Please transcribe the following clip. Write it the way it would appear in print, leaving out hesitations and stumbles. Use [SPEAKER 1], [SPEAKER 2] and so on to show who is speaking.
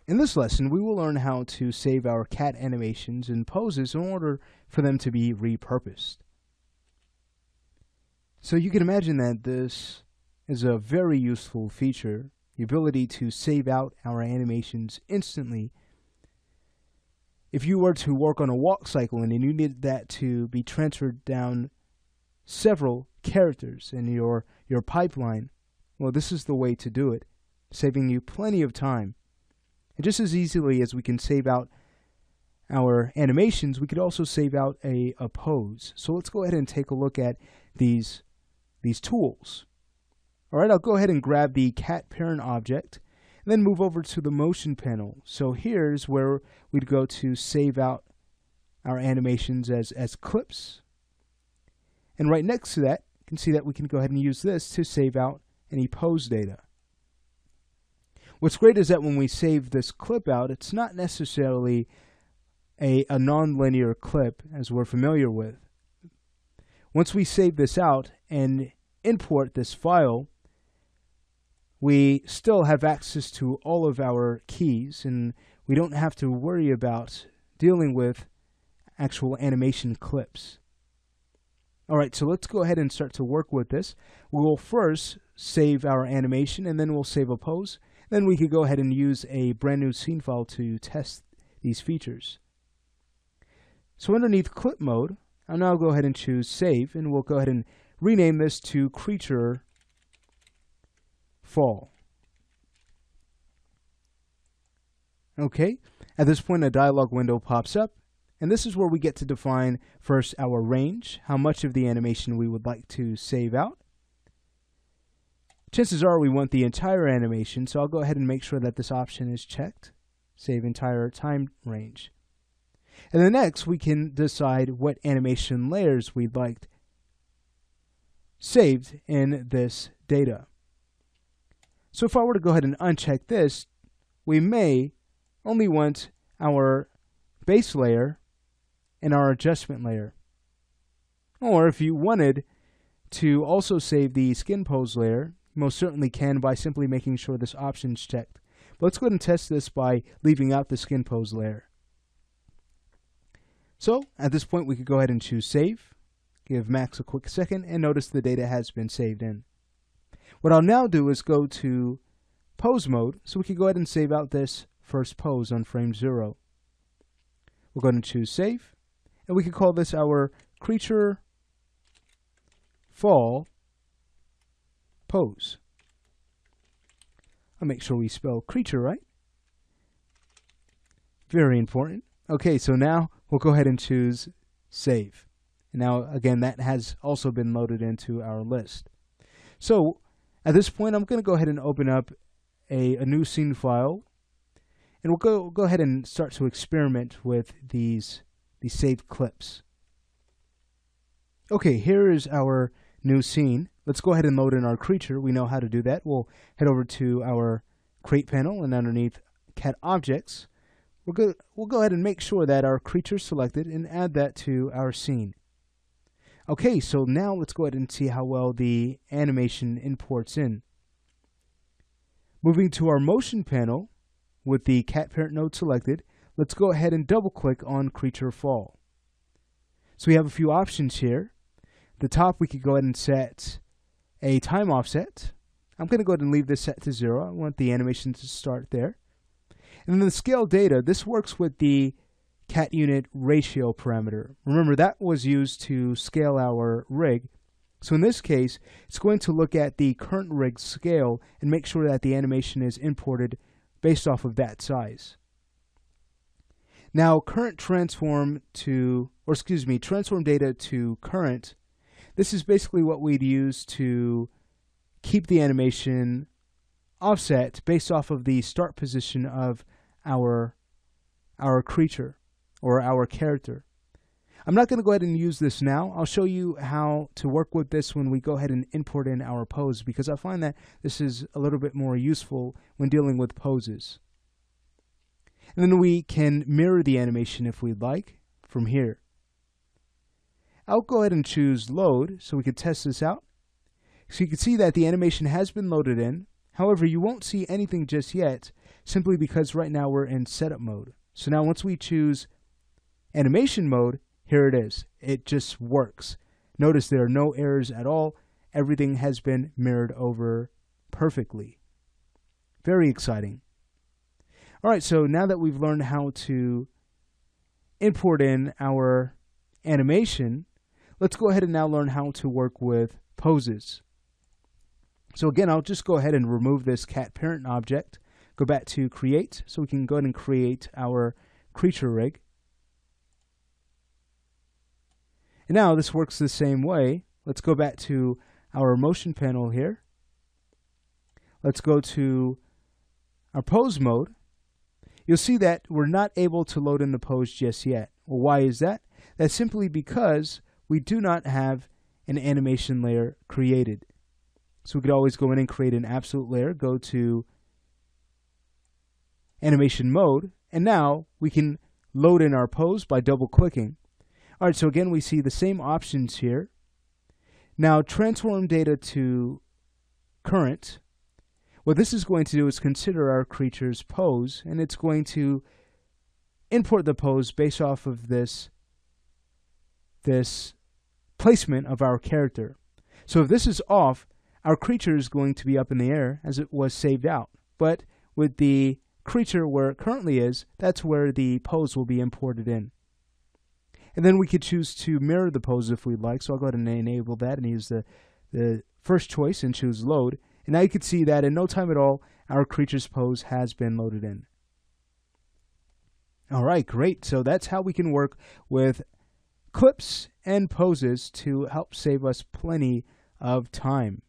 [SPEAKER 1] In this lesson, we will learn how to save our cat animations and poses in order for them to be repurposed. So you can imagine that this is a very useful feature, the ability to save out our animations instantly. If you were to work on a walk cycle and you needed that to be transferred down several characters in your pipeline, well, this is the way to do it, saving you plenty of time. And just as easily as we can save out our animations, we could also save out a pose. So let's go ahead and take a look at these tools. All right, I'll go ahead and grab the cat parent object and then move over to the motion panel. So here's where we'd go to save out our animations as clips. And right next to that, you can see that we can go ahead and use this to save out any pose data. What's great is that when we save this clip out, it's not necessarily a non-linear clip as we're familiar with. Once we save this out and import this file, we still have access to all of our keys, and we don't have to worry about dealing with actual animation clips. Alright, so let's go ahead and start to work with this. We will first save our animation, and then we'll save a pose. Then we could go ahead and use a brand new scene file to test these features. So underneath clip mode, I'll now go ahead and choose save, and we'll go ahead and rename this to creature fall. Okay, at this point a dialog window pops up, and this is where we get to define first our range, how much of the animation we would like to save out. Chances are we want the entire animation, so I'll go ahead and make sure that this option is checked. Save entire time range. And then next, we can decide what animation layers we'd like saved in this data. So if I were to go ahead and uncheck this, we may only want our base layer and our adjustment layer. Or if you wanted to also save the skin pose layer, you most certainly can by simply making sure this option is checked. But let's go ahead and test this by leaving out the skin pose layer. So at this point we could go ahead and choose save, give Max a quick second, and notice the data has been saved in. What I'll now do is go to pose mode, so we can go ahead and save out this first pose on frame 0. We'll go ahead and choose save, and we can call this our creature fall pose. I'll make sure we spell creature right. Very important. Okay, so now we'll go ahead and choose save. And now again, that has also been loaded into our list. So at this point, I'm going to go ahead and open up a new scene file, and we'll go ahead and start to experiment with these saved clips. Okay, here is our new scene. Let's go ahead and load in our creature. We know how to do that. We'll head over to our create panel, and underneath cat objects, we'll go ahead and make sure that our creature is selected and add that to our scene. Okay, so now let's go ahead and see how well the animation imports in. Moving to our motion panel with the cat parent node selected, let's go ahead and double click on creature fall. So we have a few options here. At the top we could go ahead and set a time offset. I'm going to go ahead and leave this set to 0. I want the animation to start there. And then the scale data, this works with the cat unit ratio parameter. Remember, that was used to scale our rig. So in this case, it's going to look at the current rig scale and make sure that the animation is imported based off of that size. Now, transform data to current. This is basically what we'd use to keep the animation offset based off of the start position of our creature or our character. I'm not going to go ahead and use this now. I'll show you how to work with this when we go ahead and import in our pose, because I find that this is a little bit more useful when dealing with poses. And then we can mirror the animation if we'd like from here. I'll go ahead and choose load so we can test this out. So you can see that the animation has been loaded in. However, you won't see anything just yet simply because right now we're in setup mode. So now once we choose animation mode, here it is. It just works. Notice there are no errors at all. Everything has been mirrored over perfectly. Very exciting. All right, so now that we've learned how to import in our animation, let's go ahead and now learn how to work with poses. So again, I'll just go ahead and remove this cat parent object, go back to create, so we can go ahead and create our creature rig. And now this works the same way. Let's go back to our motion panel here. Let's go to our pose mode. You'll see that we're not able to load in the pose just yet. Well, why is that? That's simply because we do not have an animation layer created. So we could always go in and create an absolute layer, go to animation mode, and now we can load in our pose by double clicking. All right, so again, we see the same options here. Now, transform data to current. What this is going to do is consider our creature's pose, and it's going to import the pose based off of this placement of our character. So if this is off, our creature is going to be up in the air as it was saved out. But with the creature where it currently is, that's where the pose will be imported in. And then we could choose to mirror the pose if we'd like. So I'll go ahead and enable that and use the first choice and choose load. And now you can see that in no time at all, our creature's pose has been loaded in. All right, great. So that's how we can work with clips and poses to help save us plenty of time.